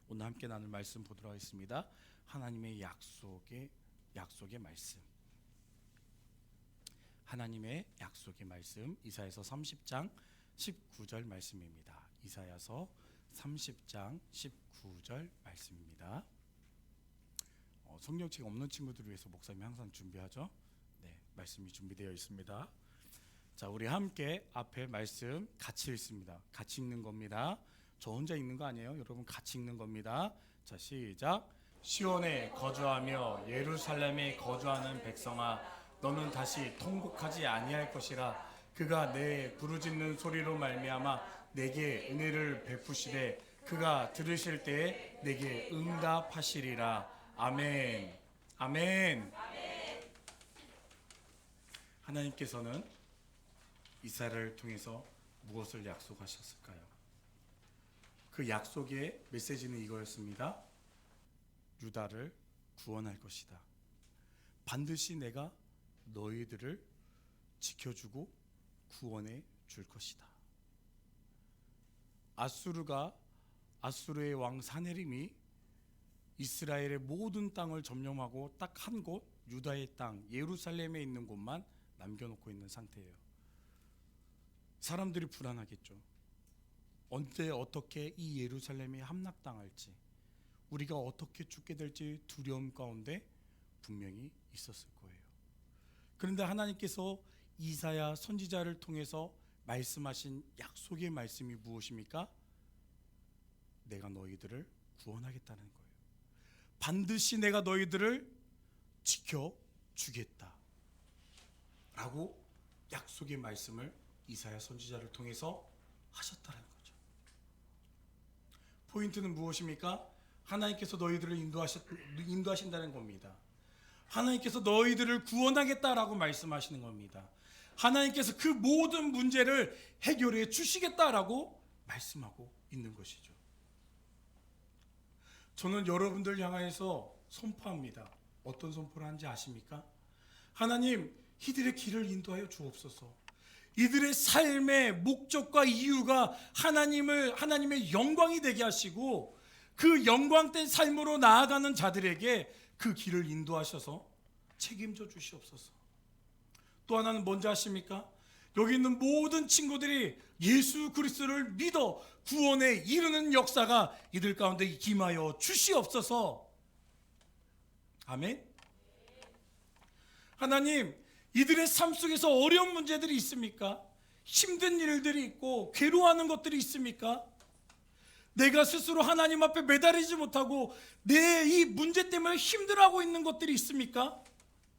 오늘 함께 나눌 말씀 보도록 하겠습니다. 하나님의 약속의 말씀. 하나님의 약속의 말씀, 이사야서 30장 19절 말씀입니다. 이사야서 30장 19절 말씀입니다. 성경책 없는 친구들을 위해서 목사님이 항상 준비하죠. 네, 말씀이 준비되어 있습니다. 자, 우리 함께 앞에 말씀 같이 읽습니다. 같이 읽는 겁니다. 저 혼자 읽는 거 아니에요. 여러분 같이 읽는 겁니다. 자, 시작. 시온에 거주하며 예루살렘에 거주하는 백성아, 너는 다시 통곡하지 아니할 것이라. 그가 내 부르짖는 소리로 말미암아 내게 은혜를 베푸시되 그가 들으실 때에 내게 응답하시리라. 아멘. 아멘. 하나님께서는 이스라엘을 통해서 무엇을 약속하셨을까요? 그 약속의 메시지는 이거였습니다. 유다를 구원할 것이다. 반드시 내가 너희들을 지켜주고 구원해 줄 것이다. 아수르의 왕 사네림이 이스라엘의 모든 땅을 점령하고 딱 한 곳, 유다의 땅 예루살렘에 있는 곳만 남겨놓고 있는 상태예요. 사람들이 불안하겠죠. 언제 어떻게 이 예루살렘이 함락당할지, 우리가 어떻게 죽게 될지 두려움 가운데 분명히 있었을 거예요. 그런데 하나님께서 이사야 선지자를 통해서 말씀하신 약속의 말씀이 무엇입니까? 내가 너희들을 구원하겠다는 거예요. 반드시 내가 너희들을 지켜주겠다 라고 약속의 말씀을 이사야 선지자를 통해서 하셨다는 거죠. 포인트는 무엇입니까? 하나님께서 너희들을 인도하신다는 겁니다. 하나님께서 너희들을 구원하겠다라고 말씀하시는 겁니다. 하나님께서 그 모든 문제를 해결해 주시겠다라고 말씀하고 있는 것이죠. 저는 여러분들 향해서 선포합니다. 어떤 선포를 하는지 아십니까? 하나님, 이들의 길을 인도하여 주옵소서. 이들의 삶의 목적과 이유가 하나님의 영광이 되게 하시고 그 영광된 삶으로 나아가는 자들에게 그 길을 인도하셔서 책임져 주시옵소서. 또 하나는 뭔지 아십니까? 여기 있는 모든 친구들이 예수 그리스도를 믿어 구원에 이르는 역사가 이들 가운데 임하여 주시옵소서. 아멘. 하나님, 이들의 삶 속에서 어려운 문제들이 있습니까? 힘든 일들이 있고 괴로워하는 것들이 있습니까? 내가 스스로 하나님 앞에 매달리지 못하고 내 이 문제 때문에 힘들어하고 있는 것들이 있습니까?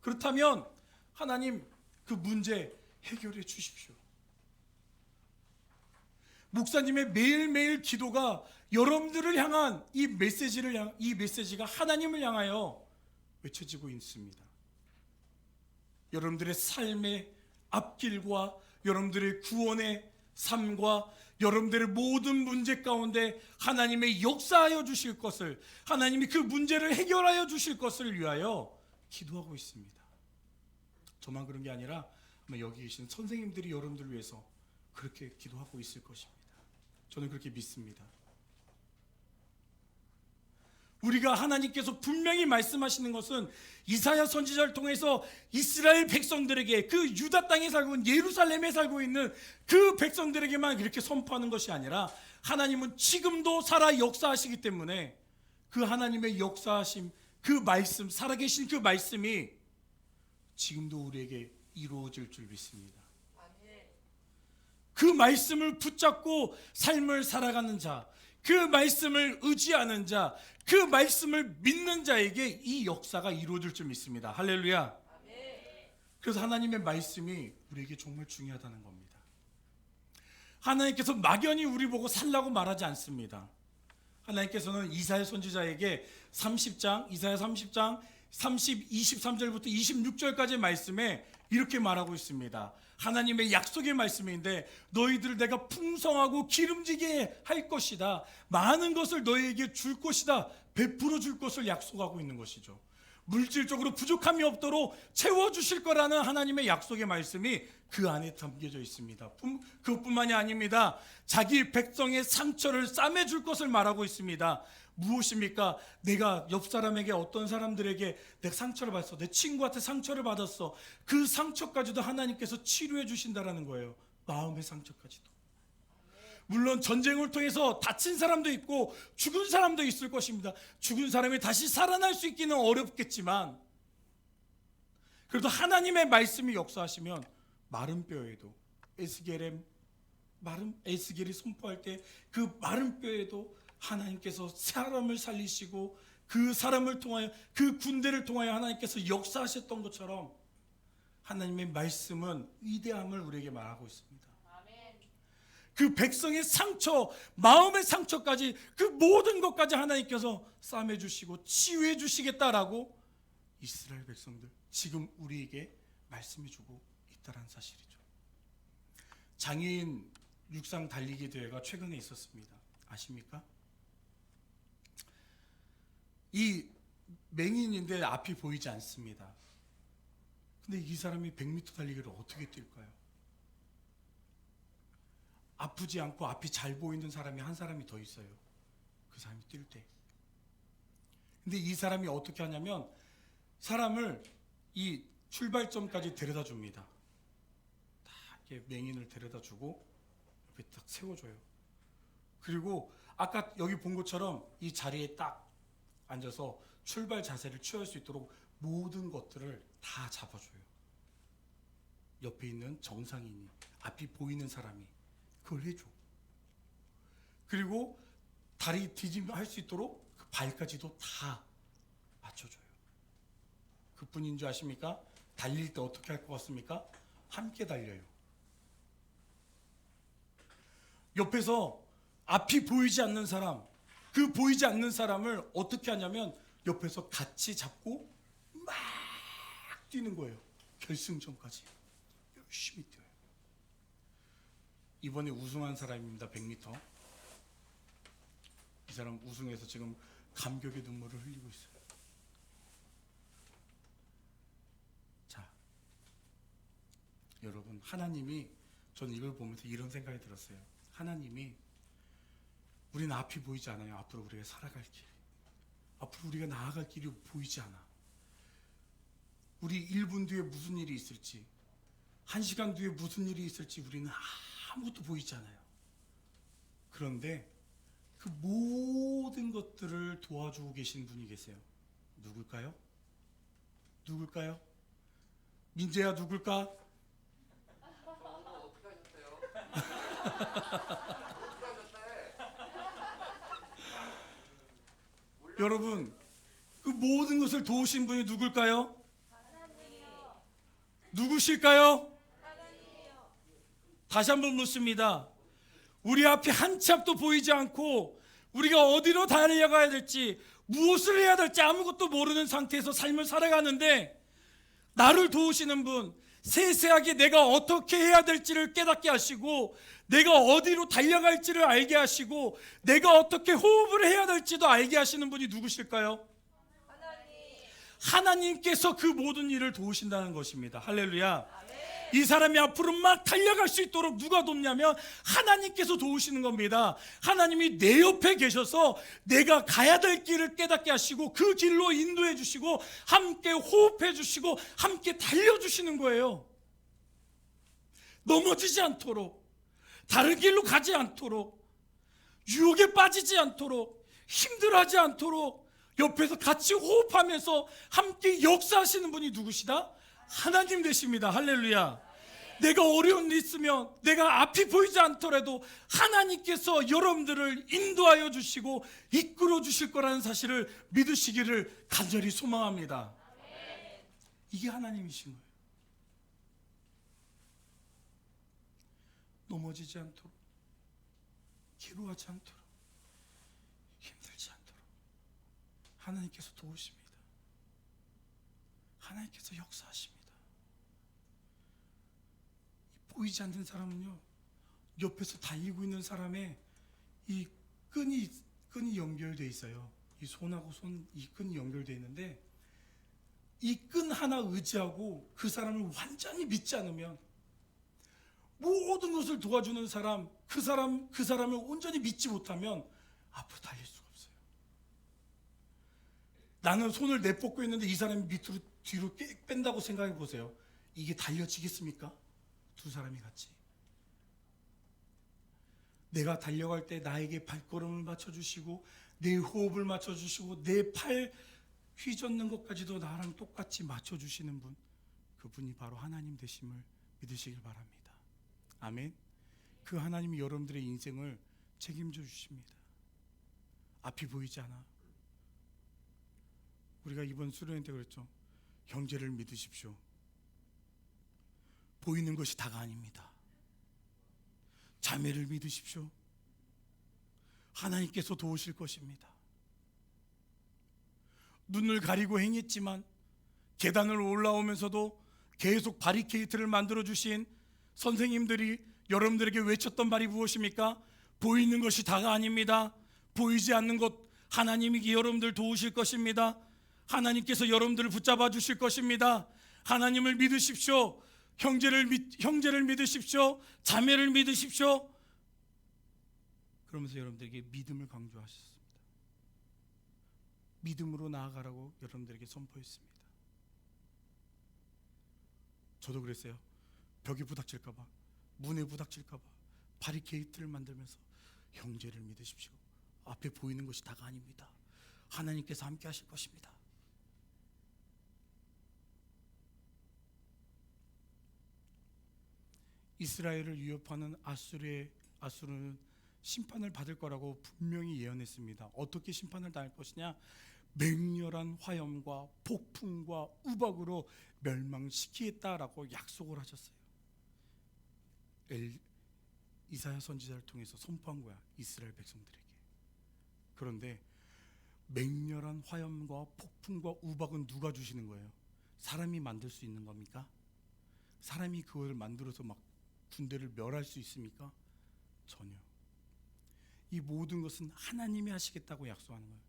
그렇다면 하나님, 그 문제 해결해 주십시오. 목사님의 매일매일 기도가 여러분들을 향한 이 메시지가 하나님을 향하여 외쳐지고 있습니다. 여러분들의 삶의 앞길과 여러분들의 구원의 삶과 여러분들의 모든 문제 가운데 하나님의 역사하여 주실 것을, 하나님이 그 문제를 해결하여 주실 것을 위하여 기도하고 있습니다. 저만 그런 게 아니라 여기 계신 선생님들이 여러분들을 위해서 그렇게 기도하고 있을 것입니다. 저는 그렇게 믿습니다. 우리가 하나님께서 분명히 말씀하시는 것은 이사야 선지자를 통해서 이스라엘 백성들에게, 그 유다 땅에 살고 있는 예루살렘에 살고 있는 그 백성들에게만 그렇게 선포하는 것이 아니라 하나님은 지금도 살아 역사하시기 때문에 그 하나님의 역사하심, 그 말씀, 살아계신 그 말씀이 지금도 우리에게 이루어질 줄 믿습니다. 그 말씀을 붙잡고 삶을 살아가는 자, 그 말씀을 의지하는 자, 그 말씀을 믿는 자에게 이 역사가 이루어질 줄 믿습니다. 할렐루야. 그래서 하나님의 말씀이 우리에게 정말 중요하다는 겁니다. 하나님께서 막연히 우리 보고 살라고 말하지 않습니다. 하나님께서는 이사야 선지자에게 이사야 30장 23절부터 26절까지의 말씀에 이렇게 말하고 있습니다. 하나님의 약속의 말씀인데, 너희들을 내가 풍성하고 기름지게 할 것이다, 많은 것을 너희에게 줄 것이다, 베풀어 줄 것을 약속하고 있는 것이죠. 물질적으로 부족함이 없도록 채워주실 거라는 하나님의 약속의 말씀이 그 안에 담겨져 있습니다. 그것뿐만이 아닙니다. 자기 백성의 상처를 싸매줄 것을 말하고 있습니다. 무엇입니까? 내가 옆 사람에게, 어떤 사람들에게 내가 상처를 받았어, 내 친구한테 상처를 받았어, 그 상처까지도 하나님께서 치료해 주신다라는 거예요. 마음의 상처까지도. 물론 전쟁을 통해서 다친 사람도 있고 죽은 사람도 있을 것입니다. 죽은 사람이 다시 살아날 수 있기는 어렵겠지만, 그래도 하나님의 말씀이 역사하시면 마른 뼈에도, 에스겔이 선포할 때 그 마른 뼈에도 하나님께서 사람을 살리시고, 그 사람을 통하여, 그 군대를 통하여 하나님께서 역사하셨던 것처럼 하나님의 말씀은 위대함을 우리에게 말하고 있습니다. 그 백성의 상처, 마음의 상처까지, 그 모든 것까지 하나님께서 싸매 주시고 치유해 주시겠다라고 이스라엘 백성들, 지금 우리에게 말씀해 주고 있다는 사실이죠. 장애인 육상 달리기 대회가 최근에 있었습니다. 아십니까? 이 맹인인데 앞이 보이지 않습니다. 근데 이 사람이 100m 달리기를 어떻게 뛸까요? 아프지 않고 앞이 잘 보이는 사람이 한 사람이 더 있어요. 그 사람이 뛸 때. 근데 이 사람이 어떻게 하냐면 사람을 이 출발점까지 데려다 줍니다. 다 이렇게 맹인을 데려다 주고 옆에 딱 세워줘요. 그리고 아까 여기 본 것처럼 이 자리에 딱 앉아서 출발 자세를 취할 수 있도록 모든 것들을 다 잡아줘요. 옆에 있는 정상인이, 앞이 보이는 사람이 그걸 해줘. 그리고 다리 뒤집어 할 수 있도록 그 발까지도 다 맞춰줘요. 그뿐인 줄 아십니까? 달릴 때 어떻게 할 것 같습니까? 함께 달려요. 옆에서 앞이 보이지 않는 사람, 그 보이지 않는 사람을 어떻게 하냐면 옆에서 같이 잡고 막 뛰는 거예요. 결승전까지 열심히 뛰어요. 이번에 우승한 사람입니다. 100m. 이 사람 우승해서 지금 감격의 눈물을 흘리고 있어요. 자, 여러분, 하나님이, 저는 이걸 보면서 이런 생각이 들었어요. 하나님이, 우리는 앞이 보이지 않아요. 앞으로 우리가 살아갈 길, 앞으로 우리가 나아갈 길이 보이지 않아. 우리 1분 뒤에 무슨 일이 있을지, 1시간 뒤에 무슨 일이 있을지 우리는 아무것도 보이지 않아요. 그런데 그 모든 것들을 도와주고 계신 분이 계세요. 누굴까요? 누굴까요? 민재야, 누굴까? 여러분, 그 모든 것을 도우신 분이 누굴까요? 누구실까요? 다시 한번 묻습니다. 우리 앞에 한 치 앞도 보이지 않고 우리가 어디로 달려가야 될지, 무엇을 해야 될지 아무것도 모르는 상태에서 삶을 살아가는데, 나를 도우시는 분, 세세하게 내가 어떻게 해야 될지를 깨닫게 하시고, 내가 어디로 달려갈지를 알게 하시고, 내가 어떻게 호흡을 해야 될지도 알게 하시는 분이 누구실까요? 하나님께서 그 모든 일을 도우신다는 것입니다. 할렐루야. 이 사람이 앞으로 막 달려갈 수 있도록 누가 돕냐면 하나님께서 도우시는 겁니다. 하나님이 내 옆에 계셔서 내가 가야 될 길을 깨닫게 하시고 그 길로 인도해 주시고 함께 호흡해 주시고 함께 달려주시는 거예요. 넘어지지 않도록, 다른 길로 가지 않도록, 유혹에 빠지지 않도록, 힘들어하지 않도록 옆에서 같이 호흡하면서 함께 역사하시는 분이 누구시다? 하나님 되십니다. 할렐루야. 내가 어려운 일 있으면, 내가 앞이 보이지 않더라도 하나님께서 여러분들을 인도하여 주시고 이끌어 주실 거라는 사실을 믿으시기를 간절히 소망합니다. 이게 하나님이신 거예요. 넘어지지 않도록, 괴로워하지 않도록, 힘들지 않도록 하나님께서 도우십니다. 하나님께서 역사하십니다. 보이지 않는 사람은요, 옆에서 달리고 있는 사람의 이 끈이 연결되어 있어요. 이 손하고 이 끈이 연결되어 있는데, 이 끈 하나 의지하고 그 사람을 완전히 믿지 않으면, 모든 것을 도와주는 사람, 그 사람을 온전히 믿지 못하면 앞으로 달릴 수가 없어요. 나는 손을 내뻗고 있는데 이 사람이 밑으로 뒤로 뺀다고 생각해 보세요. 이게 달려지겠습니까? 두 사람이 같이. 내가 달려갈 때 나에게 발걸음을 맞춰주시고 내 호흡을 맞춰주시고 내 팔 휘젓는 것까지도 나랑 똑같이 맞춰주시는 분, 그분이 바로 하나님 되심을 믿으시길 바랍니다. 아멘. 그 하나님이 여러분들의 인생을 책임져 주십니다. 앞이 보이지 않아. 우리가 이번 수련회 때 그랬죠. 형제를 믿으십시오. 보이는 것이 다가 아닙니다. 자매를 믿으십시오. 하나님께서 도우실 것입니다. 눈을 가리고 행했지만 계단을 올라오면서도 계속 바리케이트를 만들어 주신 선생님들이 여러분들에게 외쳤던 말이 무엇입니까? 보이는 것이 다가 아닙니다. 보이지 않는 것 하나님이 여러분들 도우실 것입니다. 하나님께서 여러분들을 붙잡아 주실 것입니다. 하나님을 믿으십시오. 형제를 믿으십시오. 자매를 믿으십시오. 그러면서 여러분들에게 믿음을 강조하셨습니다. 믿음으로 나아가라고 여러분들에게 선포했습니다. 저도 그랬어요. 벽이 부닥칠까 봐, 문에 부닥칠까 봐 바리케이트를 만들면서 형제를 믿으십시오. 앞에 보이는 것이 다가 아닙니다. 하나님께서 함께 하실 것입니다. 이스라엘을 위협하는 아수르는 심판을 받을 거라고 분명히 예언했습니다. 어떻게 심판을 당할 것이냐? 맹렬한 화염과 폭풍과 우박으로 멸망시키겠다라고 약속을 하셨어요. 이사야 선지자를 통해서 선포한 거야, 이스라엘 백성들에게. 그런데 맹렬한 화염과 폭풍과 우박은 누가 주시는 거예요? 사람이 만들 수 있는 겁니까? 사람이 그걸 만들어서 막 군대를 멸할 수 있습니까? 전혀. 이 모든 것은 하나님이 하시겠다고 약속하는 거예요.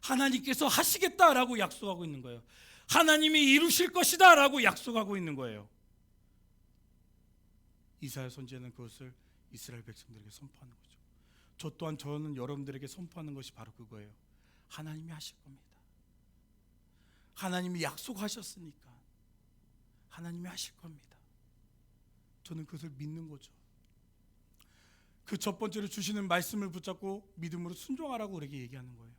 하나님께서 하시겠다라고 약속하고 있는 거예요. 하나님이 이루실 것이다 라고 약속하고 있는 거예요. 이사야 선지자는 그것을 이스라엘 백성들에게 선포하는 거죠. 저 또한 저는 여러분들에게 선포하는 것이 바로 그거예요. 하나님이 하실 겁니다. 하나님이 약속하셨으니까 하나님이 하실 겁니다. 저는 그것을 믿는 거죠. 그 첫 번째로 주시는 말씀을 붙잡고 믿음으로 순종하라고 우리에게 얘기하는 거예요.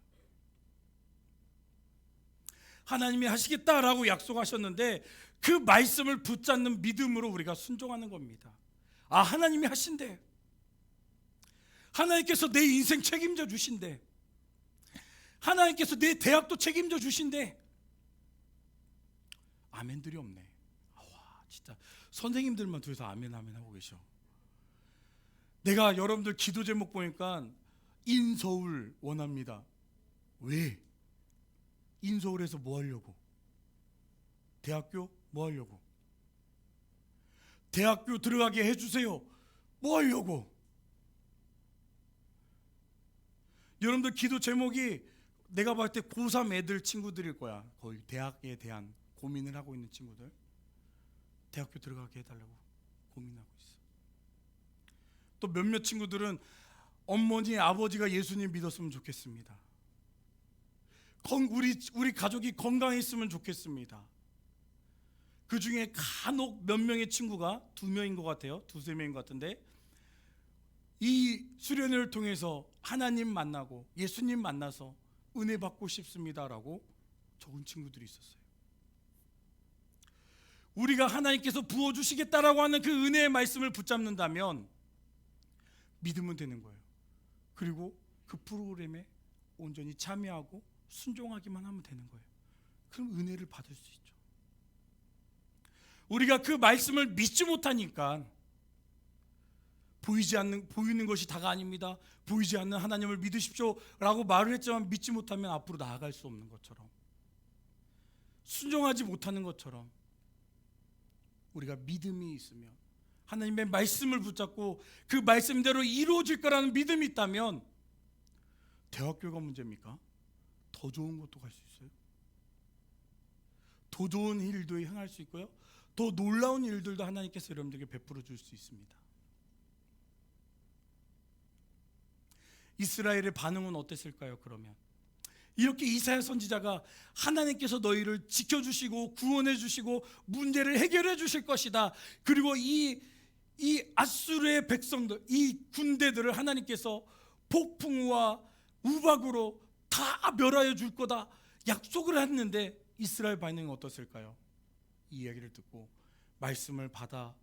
하나님이 하시겠다라고 약속하셨는데 그 말씀을 붙잡는 믿음으로 우리가 순종하는 겁니다. 아, 하나님이 하신대. 하나님께서 내 인생 책임져 주신대. 하나님께서 내 대학도 책임져 주신대. 아멘들이 없네. 와, 진짜 선생님들만 둘이서 아멘 하고 계셔. 내가 여러분들 기도 제목 보니까 인서울 원합니다. 왜? 인서울에서 뭐 하려고? 대학교 뭐 하려고? 대학교 들어가게 해주세요. 뭐 하려고? 여러분들 기도 제목이 내가 봤을 때 고3 애들 친구들일 거야. 거의 대학에 대한 고민을 하고 있는 친구들. 대학교 들어가게 해달라고 고민하고 있어. 또 몇몇 친구들은 어머니 아버지가 예수님 믿었으면 좋겠습니다. 우리 가족이 건강했으면 좋겠습니다. 그 중에 간혹 몇 명의 친구가 2명인 것 같아요. 2-3명인 것 같은데 이 수련회를 통해서 하나님 만나고 예수님 만나서 은혜 받고 싶습니다라고 적은 친구들이 있었어요. 우리가 하나님께서 부어주시겠다라고 하는 그 은혜의 말씀을 붙잡는다면 믿으면 되는 거예요. 그리고 그 프로그램에 온전히 참여하고 순종하기만 하면 되는 거예요. 그럼 은혜를 받을 수 있죠. 우리가 그 말씀을 믿지 못하니까 보이는 것이 다가 아닙니다. 보이지 않는 하나님을 믿으십시오 라고 말을 했지만 믿지 못하면 앞으로 나아갈 수 없는 것처럼, 순종하지 못하는 것처럼, 우리가 믿음이 있으면 하나님의 말씀을 붙잡고 그 말씀대로 이루어질 거라는 믿음이 있다면 대학교가 문제입니까? 더 좋은 것도 갈 수 있어요. 더 좋은 일도 행할 수 있고요. 더 놀라운 일들도 하나님께서 여러분들에게 베풀어 줄 수 있습니다. 이스라엘의 반응은 어땠을까요? 그러면 이렇게 이사야 선지자가 하나님께서 너희를 지켜주시고 구원해 주시고 문제를 해결해 주실 것이다. 그리고 이 아수르의 백성들, 이 군대들을 하나님께서 폭풍우와 우박으로 다 멸하여 줄 거다 약속을 했는데 이스라엘 반응이 어떻을까요? 이 이야기를 듣고 말씀을 받아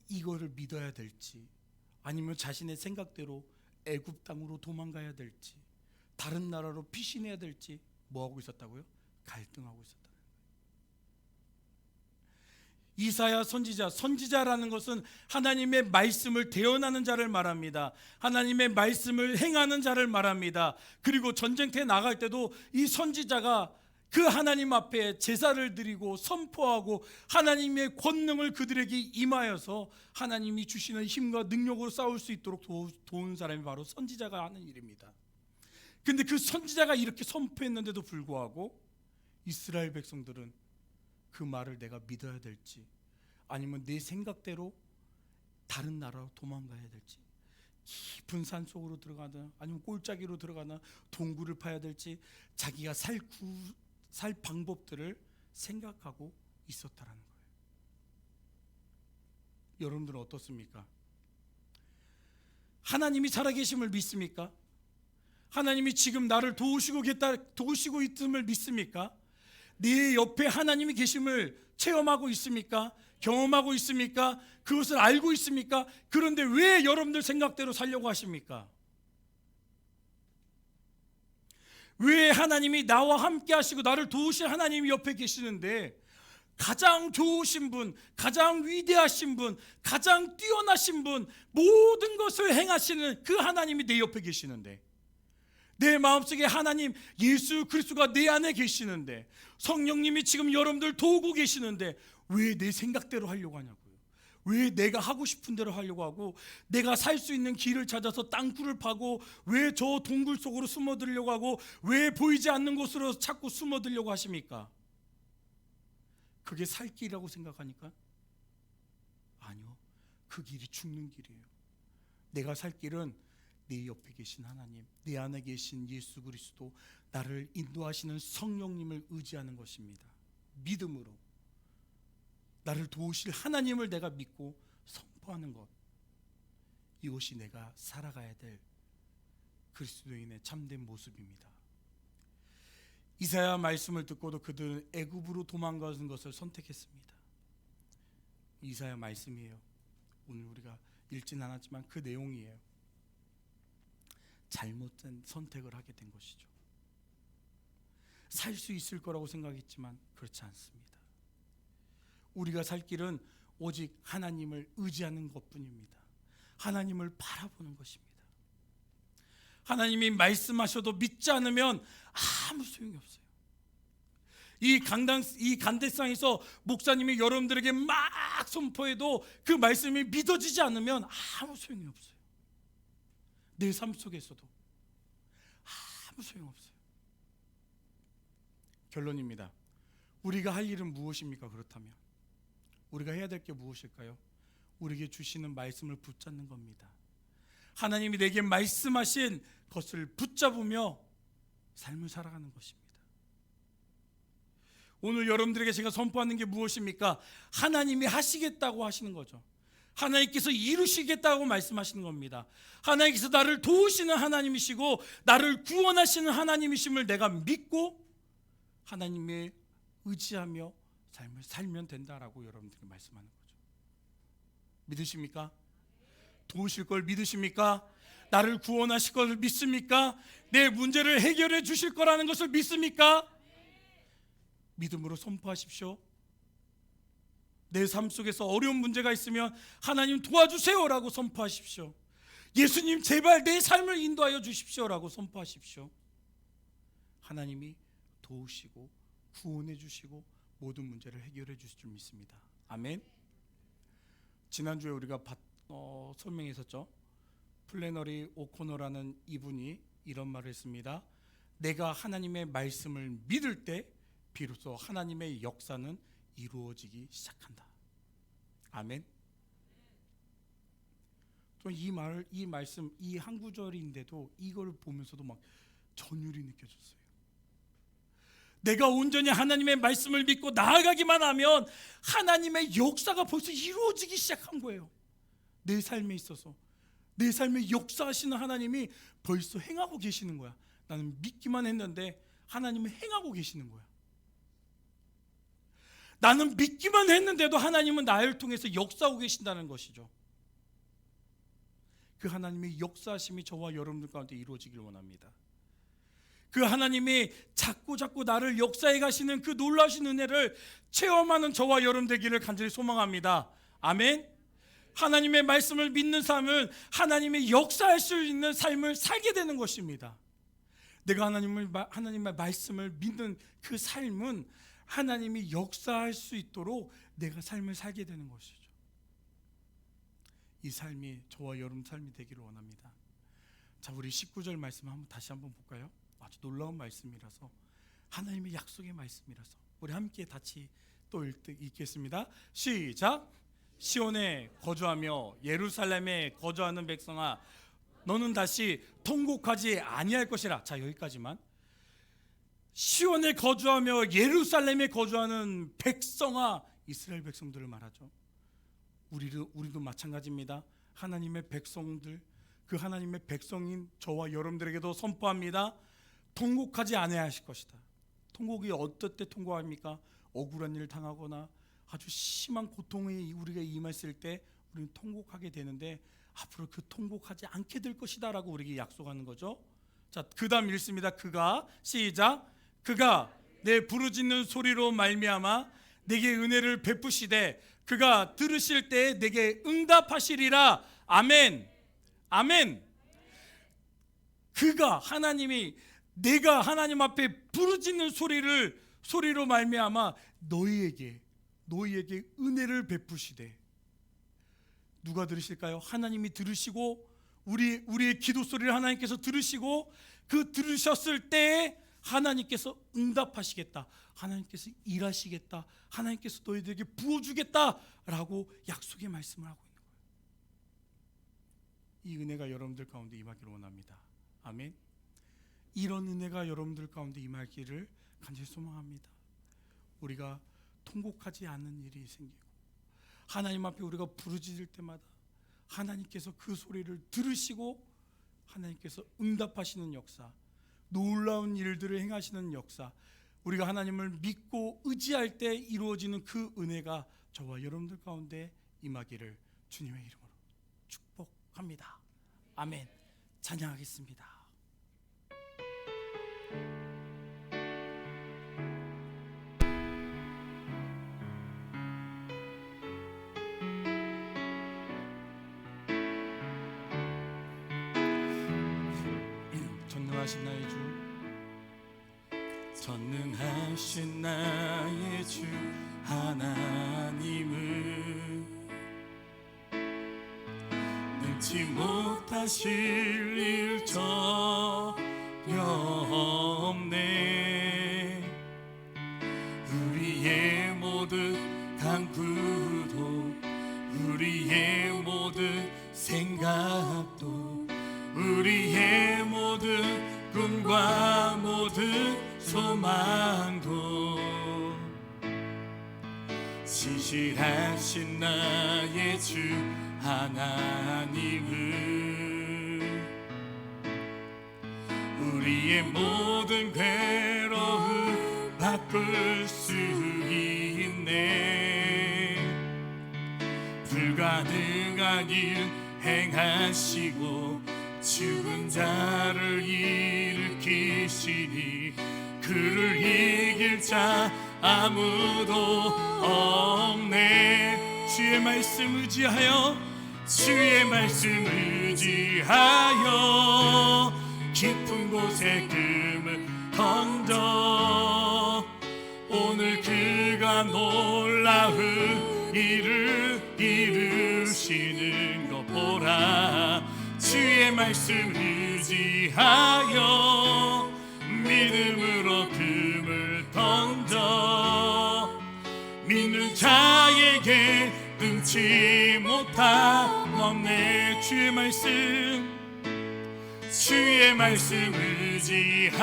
이거를 믿어야 될지, 아니면 자신의 생각대로 애굽 땅으로 도망가야 될지, 다른 나라로 피신해야 될지 뭐 하고 있었다고요? 갈등하고 있었다는 거예요. 이사야 선지자라는 것은 하나님의 말씀을 대언하는 자를 말합니다. 하나님의 말씀을 행하는 자를 말합니다. 그리고 전쟁터에 나갈 때도 이 선지자가 그 하나님 앞에 제사를 드리고 선포하고 하나님의 권능을 그들에게 임하여서 하나님이 주시는 힘과 능력으로 싸울 수 있도록 도운 사람이 바로 선지자가 하는 일입니다. 근데 그 선지자가 이렇게 선포했는데도 불구하고 이스라엘 백성들은 그 말을 내가 믿어야 될지, 아니면 내 생각대로 다른 나라로 도망가야 될지, 깊은 산 속으로 들어가나 아니면 골짜기로 들어가나 동굴을 파야 될지 자기가 살 방법들을 생각하고 있었다라는 거예요. 여러분들은 어떻습니까? 하나님이 살아계심을 믿습니까? 하나님이 지금 나를 도우시고 있음을 믿습니까? 내 옆에 하나님이 계심을 체험하고 있습니까? 경험하고 있습니까? 그것을 알고 있습니까? 그런데 왜 여러분들 생각대로 살려고 하십니까? 왜 하나님이 나와 함께 하시고 나를 도우실 하나님이 옆에 계시는데, 가장 좋으신 분, 가장 위대하신 분, 가장 뛰어나신 분, 모든 것을 행하시는 그 하나님이 내 옆에 계시는데, 내 마음속에 하나님 예수 그리스도가 내 안에 계시는데, 성령님이 지금 여러분들 도우고 계시는데 왜 내 생각대로 하려고 하냐고요. 왜 내가 하고 싶은 대로 하려고 하고, 내가 살 수 있는 길을 찾아서 땅굴을 파고, 왜 저 동굴 속으로 숨어들려고 하고, 왜 보이지 않는 곳으로 자꾸 숨어들려고 하십니까? 그게 살 길이라고 생각하니까? 아니요, 그 길이 죽는 길이에요. 내가 살 길은 내 옆에 계신 하나님, 내 안에 계신 예수 그리스도, 나를 인도하시는 성령님을 의지하는 것입니다. 믿음으로 나를 도우실 하나님을 내가 믿고 선포하는 것, 이것이 내가 살아가야 될 그리스도인의 참된 모습입니다. 이사야 말씀을 듣고도 그들은 애굽으로 도망가는 것을 선택했습니다. 이사야 말씀이에요. 오늘 우리가 읽진 않았지만 그 내용이에요. 잘못된 선택을 하게 된 것이죠. 살 수 있을 거라고 생각했지만 그렇지 않습니다. 우리가 살 길은 오직 하나님을 의지하는 것뿐입니다. 하나님을 바라보는 것입니다. 하나님이 말씀하셔도 믿지 않으면 아무 소용이 없어요. 이 간대상에서 목사님이 여러분들에게 막 선포해도 그 말씀이 믿어지지 않으면 아무 소용이 없어요. 내 삶 속에서도 아무 소용없어요. 결론입니다. 우리가 할 일은 무엇입니까? 그렇다면 우리가 해야 될 게 무엇일까요? 우리에게 주시는 말씀을 붙잡는 겁니다. 하나님이 내게 말씀하신 것을 붙잡으며 삶을 살아가는 것입니다. 오늘 여러분들에게 제가 선포하는 게 무엇입니까? 하나님이 하시겠다고 하시는 거죠. 하나님께서 이루시겠다고 말씀하시는 겁니다. 하나님께서 나를 도우시는 하나님이시고 나를 구원하시는 하나님이심을 내가 믿고 하나님의 의지하며 삶을 살면 된다라고 여러분들에게 말씀하는 거죠. 믿으십니까? 도우실 걸 믿으십니까? 나를 구원하실 것을 믿습니까? 내 문제를 해결해 주실 거라는 것을 믿습니까? 믿음으로 선포하십시오. 내 삶 속에서 어려운 문제가 있으면 하나님 도와주세요라고 선포하십시오. 예수님 제발 내 삶을 인도하여 주십시오라고 선포하십시오. 하나님이 도우시고 구원해 주시고 모든 문제를 해결해 주실 줄 믿습니다. 아멘. 지난주에 우리가 설명했었죠. 플래너리 오코너라는 이분이 이런 말을 했습니다. 내가 하나님의 말씀을 믿을 때 비로소 하나님의 역사는 이루어지기 시작한다. 아멘. 이 말씀 이 한 구절인데도 이걸 보면서도 막 전율이 느껴졌어요. 내가 온전히 하나님의 말씀을 믿고 나아가기만 하면 하나님의 역사가 벌써 이루어지기 시작한 거예요. 내 삶에 있어서 내 삶에 역사하시는 하나님이 벌써 행하고 계시는 거야. 나는 믿기만 했는데 하나님은 행하고 계시는 거야. 나는 믿기만 했는데도 하나님은 나를 통해서 역사하고 계신다는 것이죠. 그 하나님의 역사하심이 저와 여러분들 가운데 이루어지길 원합니다. 그 하나님이 자꾸 나를 역사해 가시는 그 놀라우신 은혜를 체험하는 저와 여러분 되기를 간절히 소망합니다. 아멘. 하나님의 말씀을 믿는 삶은 하나님의 역사할 수 있는 삶을 살게 되는 것입니다. 내가 하나님의 말씀을 믿는 그 삶은 하나님이 역사할 수 있도록 내가 삶을 살게 되는 것이죠. 이 삶이 저와 여러분 삶이 되기를 원합니다. 자, 우리 19절 말씀 다시 한번 볼까요? 아주 놀라운 말씀이라서, 하나님의 약속의 말씀이라서 우리 함께 같이 또 읽겠습니다. 시작. 시온에 거주하며 예루살렘에 거주하는 백성아, 너는 다시 통곡하지 아니할 것이라. 자, 여기까지만. 시온에 거주하며 예루살렘에 거주하는 백성아, 이스라엘 백성들을 말하죠. 우리도 마찬가지입니다. 하나님의 백성들, 그 하나님의 백성인 저와 여러분들에게도 선포합니다. 통곡하지 않아야 하실 것이다. 통곡이 어떨 때 통곡합니까? 억울한 일을 당하거나 아주 심한 고통이 우리가 임했을 때 우리는 통곡하게 되는데, 앞으로 그 통곡하지 않게 될 것이다 라고 우리에게 약속하는 거죠. 자, 그 다음 읽습니다. 그가, 시작. 그가 내 부르짖는 소리로 말미암아 내게 은혜를 베푸시되 그가 들으실 때 내게 응답하시리라. 아멘. 아멘. 그가, 하나님이, 내가 하나님 앞에 부르짖는 소리로 말미암아 너희에게 은혜를 베푸시되. 누가 들으실까요? 하나님이 들으시고, 우리의 기도 소리를 하나님께서 들으시고, 그 들으셨을 때 하나님께서 응답하시겠다, 하나님께서 일하시겠다, 하나님께서 너희들에게 부어주겠다라고 약속의 말씀을 하고 있는 거예요. 이 은혜가 여러분들 가운데 임하기를 원합니다. 아멘. 이런 은혜가 여러분들 가운데 임하기를 간절히 소망합니다. 우리가 통곡하지 않는 일이 생기고, 하나님 앞에 우리가 부르짖을 때마다 하나님께서 그 소리를 들으시고 하나님께서 응답하시는 역사, 놀라운 일들을 행하시는 역사, 우리가 하나님을 믿고 의지할 때 이루어지는 그 은혜가 저와 여러분들 가운데 임하기를 주님의 이름으로 축복합니다. 아멘. 찬양하겠습니다. 전능하신 나의 주, 전능하신 나의 주 하나님은 능치 못하실 일 전혀 없네. 우리의 모든 간구도, 우리의 모든 생각도, 우리의 모든 꿈과 모든 소망도 신실하신 나의 주 하나님은 우리의 모든 괴로움 바꿀 수 있네. 불가능한 일 행하시고 죽은 자를 일으키시니 그를 이길 자 아무도 없네. 주의 말씀 의지하여, 주의 말씀 의지하여 깊은 곳에 금을 던져 오늘 그가 놀라운 일을 이루시는 것 보라. 주의 말씀 의지하여 믿음으로 금을 던져 믿는 자에게 능치 못함 없네. 주의 말씀 주의 말씀 의지하여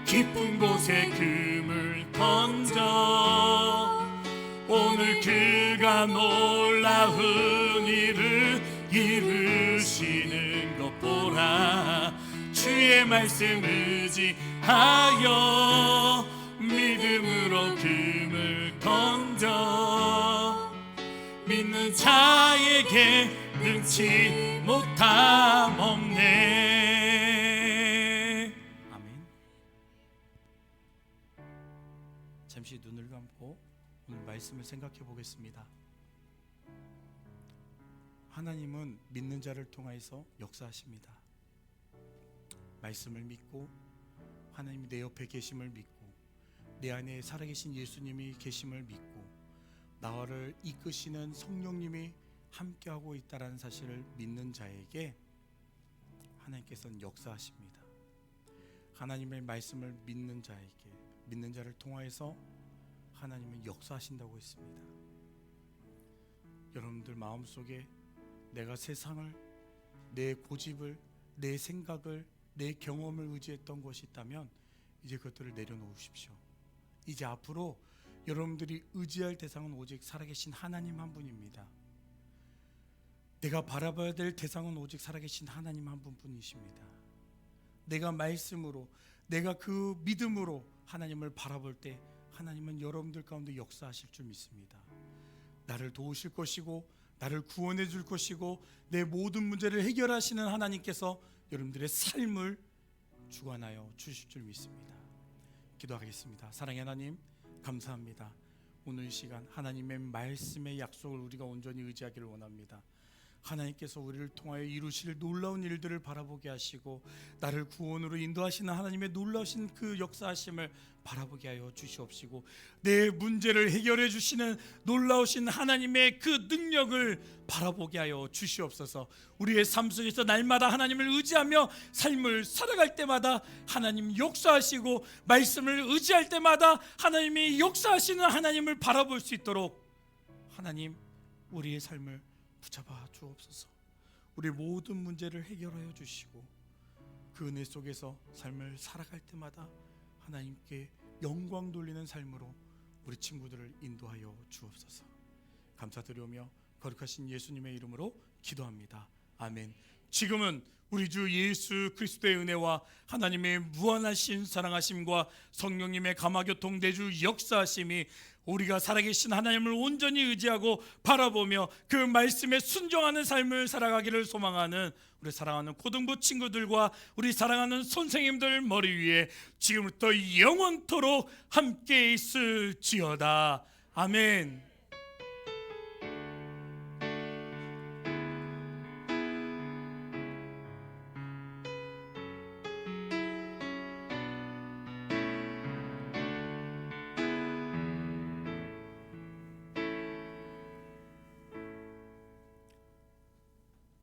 깊은 곳에 금을 던져 오늘 그가 놀라운 일을 이루시는 것 보라. 주의 말씀 의지하여 믿음으로 금을 던져 믿는 자에게 능치 못함 없네. 아멘. 잠시 눈을 감고 오늘 말씀을 생각해 보겠습니다. 하나님은 믿는 자를 통하여서 역사하십니다. 말씀을 믿고 하나님이 내 옆에 계심을 믿고 내 안에 살아계신 예수님이 계심을 믿고 나를 이끄시는 성령님이 함께하고 있다는 사실을 믿는 자에게 하나님께서는 역사하십니다. 하나님의 말씀을 믿는 자에게, 믿는 자를 통하여서 하나님은 역사하신다고 했습니다. 여러분들 마음속에 내가 세상을, 내 고집을, 내 생각을, 내 경험을 의지했던 것이 있다면 이제 그것들을 내려놓으십시오. 이제 앞으로 여러분들이 의지할 대상은 오직 살아계신 하나님 한 분입니다. 내가 바라봐야 될 대상은 오직 살아계신 하나님 한 분뿐이십니다. 내가 말씀으로, 내가 그 믿음으로 하나님을 바라볼 때 하나님은 여러분들 가운데 역사하실 줄 믿습니다. 나를 도우실 것이고 나를 구원해 줄 것이고 내 모든 문제를 해결하시는 하나님께서 여러분들의 삶을 주관하여 주실 줄 믿습니다. 기도하겠습니다. 사랑의 하나님, 감사합니다. 오늘 이 시간 하나님의 말씀의 약속을 우리가 온전히 의지하기를 원합니다. 하나님께서 우리를 통하여 이루실 놀라운 일들을 바라보게 하시고 나를 구원으로 인도하시는 하나님의 놀라우신 그 역사하심을 바라보게 하여 주시옵시고 내 문제를 해결해 주시는 놀라우신 하나님의 그 능력을 바라보게 하여 주시옵소서. 우리의 삶 속에서 날마다 하나님을 의지하며 삶을 살아갈 때마다 하나님 역사하시고 말씀을 의지할 때마다 하나님이 역사하시는 하나님을 바라볼 수 있도록 하나님 우리의 삶을 붙잡아 주옵소서. 우리 모든 문제를 해결하여 주시고 그 은혜 속에서 삶을 살아갈 때마다 하나님께 영광 돌리는 삶으로 우리 친구들을 인도하여 주옵소서. 감사드리며 거룩하신 예수님의 이름으로 기도합니다. 아멘. 지금은 우리 주 예수 그리스도의 은혜와 하나님의 무한하신 사랑하심과 성령님의 감화교통 내주 역사하심이 우리가 살아계신 하나님을 온전히 의지하고 바라보며 그 말씀에 순종하는 삶을 살아가기를 소망하는 우리 사랑하는 고등부 친구들과 우리 사랑하는 선생님들 머리 위에 지금부터 영원토록 함께 있을지어다. 아멘.